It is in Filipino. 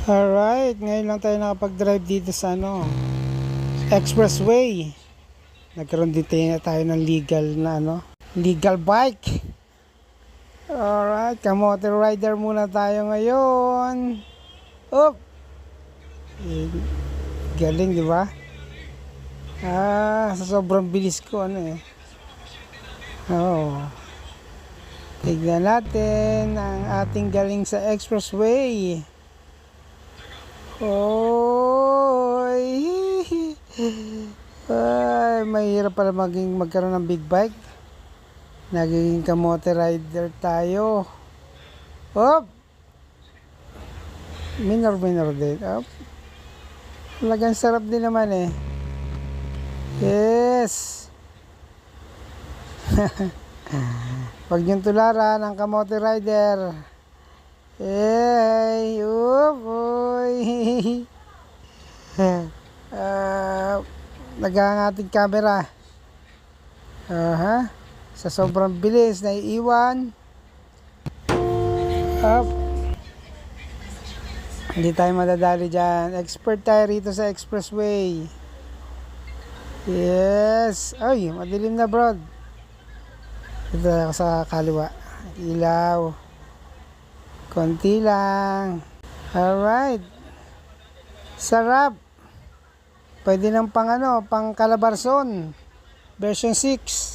Alright, ngayon lang tayo nakapag-drive dito sa expressway. Nagkaroon din tayo ng legal bike. Alright, kamote rider muna tayo ngayon. Up! Galing, di ba? Sa sobrang bilis ko, tignan natin ang ating galing sa expressway. Oy! Ay, mahirap pala magkaroon ng big bike. Naging kamote rider tayo. Op! Minor din. Op! Talagang sarap din naman eh. Yes! Huwag niyong tularan ang kamote rider. Hey! Upoy! Nag-aangating camera. Sa sobrang bilis na iiwan. Up. Hindi tayo madadali dyan. Expert tayo rito sa expressway. Yes. Ay, madilim na, bro. Dito ako sa kaliwa. Ilaw. Konti lang. Alright. Sarap. Pwede ng pang Calabarzon. Version 6.